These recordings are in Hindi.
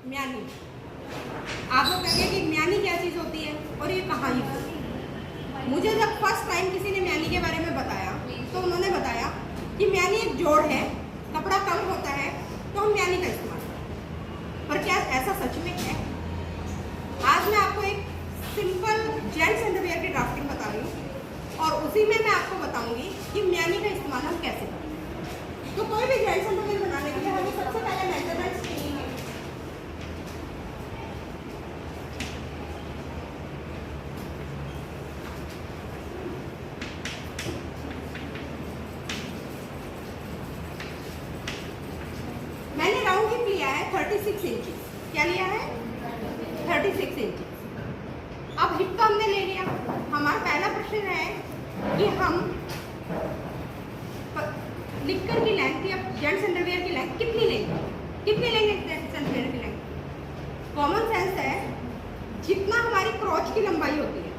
म्यानी। आप लोग कहेंगे कि म्यानी क्या चीज़ होती है और ये कहाँ यूज होती है। मुझे जब फर्स्ट टाइम किसी ने म्यानी के बारे में बताया तो उन्होंने बताया कि म्यानी एक जोड़ है, कपड़ा कम होता है तो हम म्यानी का इस्तेमाल करते हैं। पर क्या ऐसा सच में है? आज मैं आपको एक सिंपल जेंट्स अंडरवियर की ड्राफ्टिंग बता रही हूँ और उसी में मैं आपको बताऊंगी कि म्यानी का इस्तेमाल हम कैसे करते हैं। तो कोई भी जेंट्स अंडरवियर बनाने के लिए हमें सबसे पहले मेजरमेंट्स चाहिए। मैंने राउंड हिप लिया है 36 इंचेस। क्या लिया है? 36 इंचेस। अब हिप का हमने ले लिया। हमारा पहला प्रश्न है कि हम निक्कर की लेंथ या जेंट्स अंडरवियर की लेंथ कितनी लेंगे? कितनी लेंगे जेंट्स अंडरवियर की लेंथ? कॉमन सेंस है, जितना हमारी क्रॉच की लंबाई होती है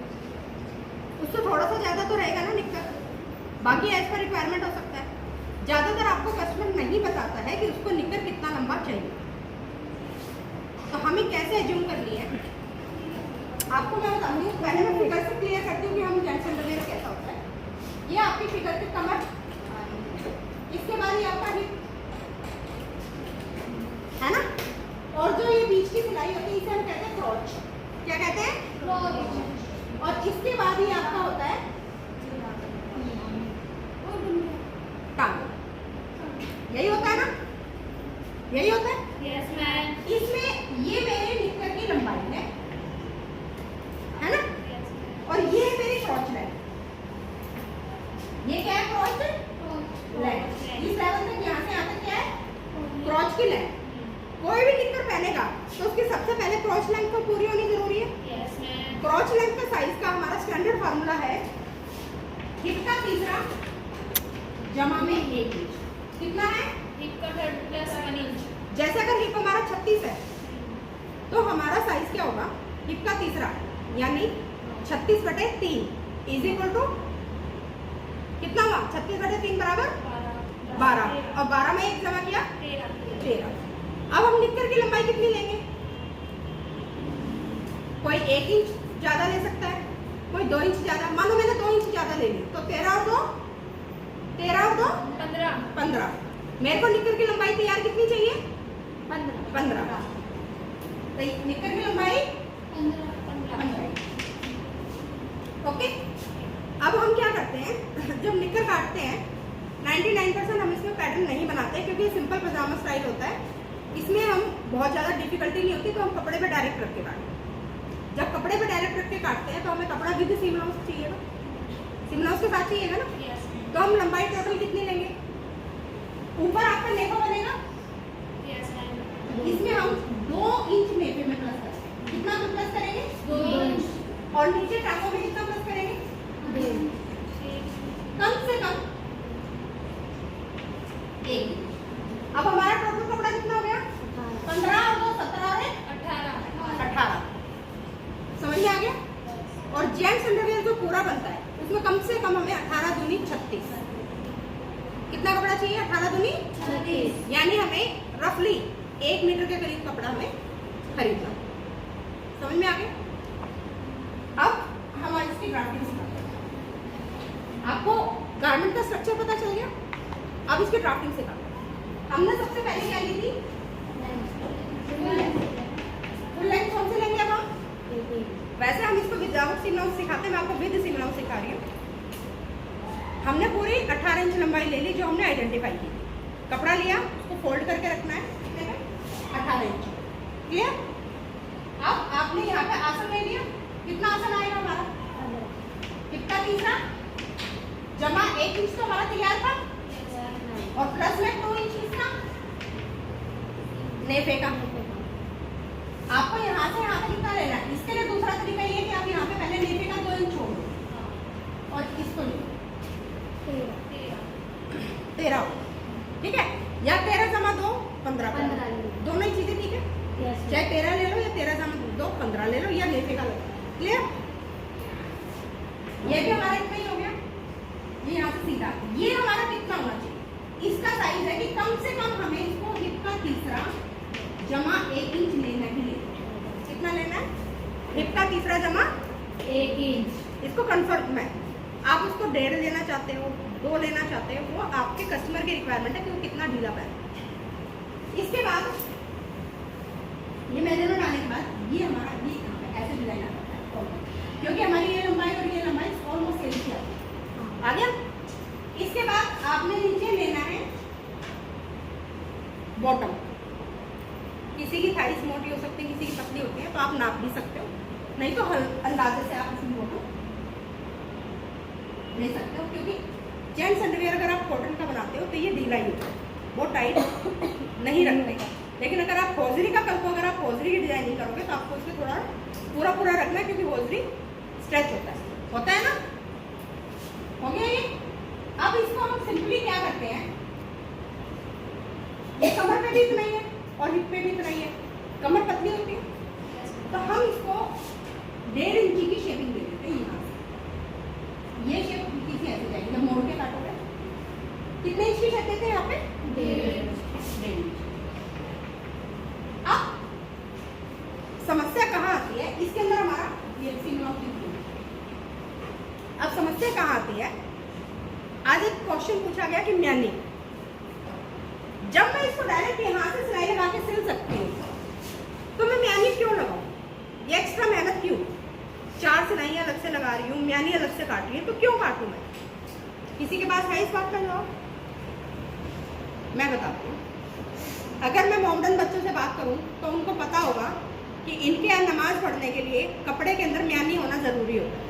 उससे थोड़ा सा ज़्यादा तो रहेगा ना निक्कर, बाकी एज पर रिक्वायरमेंट हो सकता है। ज़्यादातर आपको कस्टमर नहीं बताता है कि उसको निक्कर कितना लंबा चाहिए, तो हमें कैसे एज्यूम कर लिया है आपको मैं बताऊंगी। पहले मैं फिगर से क्लियर करती हूँ कि हम जेंट्स अंडरवियर कैसा होता है। ये आपकी फिगर की कमर, इसके बाद ये आपका हिप है ना, और जो ये बीच की सिलाई होती है इसे हम कहते हैं क्रॉच। क्या कहते हैं? क्रॉच। और इसके बाद ये आपका होता है टांग। यही होता है ना? यही होता है? Yes ma'am. इसमें ये मेरे निक्कर की लंबाई है ना, और ये है मेरी क्रॉच लेंथ। ये क्या है? क्रॉच लेंथ। इस लेवल तक यहाँ से यहाँ तक क्या है? क्रॉच की लेंथ। कोई भी निक्कर पहनेगा तो उसकी सबसे पहले क्रॉच लेंथ तो पूरी होनी जरूरी है। Yes ma'am. क्रॉच लेंथ का साइज का हमारा स्टैंडर्ड फार्मूला है हिप का तीसरा जमा में 1 इंच। कितना है? हिप का 3 प्लस 1 इंच। जैसे अगर हिप हमारा 36 है तो हमारा साइज क्या होगा? हिप का तीसरा यानी 36/3 इज इक्वल टू कितना हुआ? 36/3 बराबर 12, और 12 में 1 जमा किया 13। अब हम निक्कर की लंबाई कितनी लेंगे? कोई 1 इंच ज्यादा ले सकता है, कोई 2 इंच ज्यादा। मानो मैंने 2 इंच ज्यादा ले ली तो 13 और 2 15। मेरे को निक्कर की लंबाई तैयार कितनी चाहिए? 15। तो निक्कर की लंबाई 15। ओके। अब हम क्या करते हैं, जब निक्कर काटते हैं 99% हम इसमें पैटर्न नहीं बनाते क्योंकि सिंपल पजामा स्टाइल होता है। इसमें हम बहुत ज़्यादा डिफिकल्टी नहीं होती, तो हम कपड़े पे डायरेक्ट रख के काटते हैं। जब कपड़े पे डायरेक्ट रख के काटते हैं तो हमें कपड़ा विद सीम हाउस चाहिएगा, सीम हाउस के साथ चाहिएगा ना। तो हम लंबाई टोटल कितनी लेंगे? ऊपर आपका नेफा बनेगा, इसमें हम 2 इंच नेफे में प्लस करेंगे। कितना प्लस करेंगे? 2 इंच। और नीचे टाकों में कितना प्लस करेंगे? 2। कम से कम 1 इंच। अब हमारा टोटल कपड़ा कितना हो गया? 15 और 2 17 और 1 18। समझ में आ गया? और जेंट्स अंडरवियर जो पूरा बनता है उसमें कम से कम हमें 18 दूनी 36। कितना कपड़ा चाहिए? 18 दूनी 36, यानी हमें रफली 1 मीटर के करीब कपड़ा हमें खरीदना। समझ में आ गया? अब हम इसकी ड्राफ्टिंग सिखाते हैं। आपको गारमेंट का स्ट्रक्चर पता चल गया, अब इसकी ड्राफ्टिंग सिखाते हैं। हमने सबसे पहले क्या ली थी? फुल लेंथ कौन से लेंगे अब हम? वैसे हम इसको विदाउट सीम हाउस सिखाते हैं, मैं आपको विद सीम हाउस सिखा रही हूँ। हमने पूरी 18 इंच लंबाई ले ली जो हमने आइडेंटिफाई की। कपड़ा लिया, उसको फोल्ड करके रखना है 18 इंच। क्लियर? अब आपने यहाँ पे आसन ले लिया। कितना आसन आएगा हमारा? कितना? तीसरा जमा 1 इंच तो हमारा तैयार था, और प्लस में 2 इंच किसका? नेफे का। आपको यहाँ से यहाँ पे कितना लेना है? इसके लिए दूसरा तरीका ये है कि आप यहाँ पे पहले नेफे का 2 इंच छोड़ दो और इसको ले 13, ठीक है? या 13 जमा 2 15 दोनों ही चीजें ठीक है। चाहे 13 ले लो या 13 जमा 2 15 ले लो, या नेफे का लो। क्लियर? ये भी हमारा इतना ही हो गया। ये यहाँ से सीधा, ये हमारा कितना होना चाहिए? इसका साइज है कि कम से कम हमें इसको हिप का तीसरा जमा 1 इंच लेना हिप का तीसरा जमा 1 इंच। इसको कंफर्म में आप उसको 1.5 लेना चाहते हो, 2 लेना चाहते हो, वो आपके कस्टमर की रिक्वायरमेंट है कि वो कितना ढीला पहने। इसके बाद ये मेजरमेंट आने के बाद ये हमारा ये यहाँ पे ऐसे डिजाइन आता है, क्योंकि हमारी ये लंबाई और ये लंबाई ऑलमोस्ट सेम ही आती है। आ गया। इसके बाद आपने नीचे लेना है बॉटम। किसी की थाइस मोटी हो सकती है, किसी की पतली होती है, तो आप नाप भी सकते हो, नहीं तो अंदाजे से आप इसमें बॉटम ले सकते हो। क्योंकि जेंट्स अंडरवियर अगर आप कॉटन का बनाते हो तो ये ढीला ही होता है, बहुत टाइट नहीं रखने का। लेकिन अगर आप हौजरी का कल को अगर आप हौजरी की डिजाइनिंग करोगे तो आपको इसमें थोड़ा पूरा पूरा रखना है, क्योंकि हौजरी स्ट्रेच होता है ना। हो गया ये। अब इसको हम सिंपली क्या करते हैं, ये कमर पे भी इतना ही है और हिप पे भी इतना ही है, कमर पतली होती है तो हम इसको 1.5 इंची की शेपिंग दे देते हैं। यहाँ से ये शेप हल्की सी ऐसे जाएगी, जब मोड़ के काटोगे कितने इंच की शेप देते हैं यहाँ पे 1.5 इंच। अब समस्या कहाँ आती है, इसके अंदर हमारा ये सिंगल ऑफ दी। अब समस्या कहाँ आती है, आज एक क्वेश्चन पूछा गया कि म्यानी, जब मैं इसको डायरेक्ट यहाँ से सिलाई लगा के सिल सकती हूँ तो मैं म्यानी क्यों लगाऊं, ये एक्स्ट्रा मेहनत क्यों, 4 सिलाइयाँ अलग से लगा रही हूँ, म्यानी अलग से काट रही है, तो क्यों काटूं मैं। किसी के पास है इस बात का जवाब? मैं बताती हूँ। अगर मैं मॉडर्न बच्चों से बात करूं तो उनको पता होगा कि इनके यहाँ नमाज पढ़ने के लिए कपड़े के अंदर म्यानी होना जरूरी होता है।